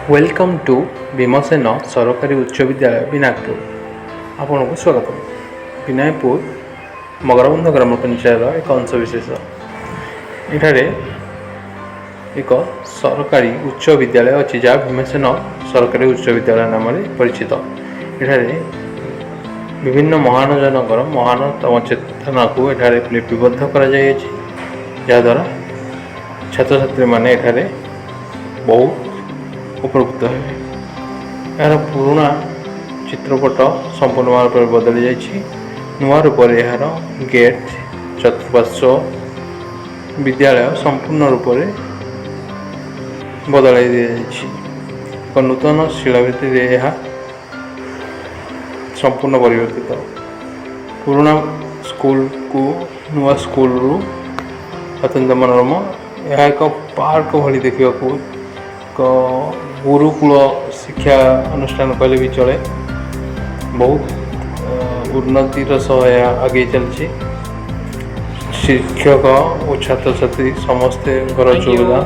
Welcome to Bhimsen सरकारी उच्च विद्यालय विनायकपुर। आपन को स्वागत। विनायकपुर मगरबंध ग्राम पंचायत एक अंशविशेष। एठारे एक सरकारी उच्च विद्यालय अच्छी जहाँ भीमसेन सरकारी उच्च विद्यालय नाम परिचित। एठारे विभिन्न महान जनकर महानतम चेतना को एठारे लिपिबद्ध करा जहाँद्वारा छात्र छात्री माने एठारे बहुत उपकृत है। यार पुराना चित्रपट संपूर्ण भाव में बदली जाइए। नुआ रूप यार गेट चतुर्पार्श्व विद्यालय संपूर्ण रूप से बदल दी एक नूतन शिलावृत्ति यह संपूर्ण परिवर्तित। पुराना स्कूल को नुआ स्कूल रु अत्यंत मनोरम। यह एक पार्क भली देखा गुरुकुल शिक्षा अनुष्ठान कहले भी चले। बहुत उन्नतिर सह आगे चलती। शिक्षक और छात्र छात्री समस्ते योगदान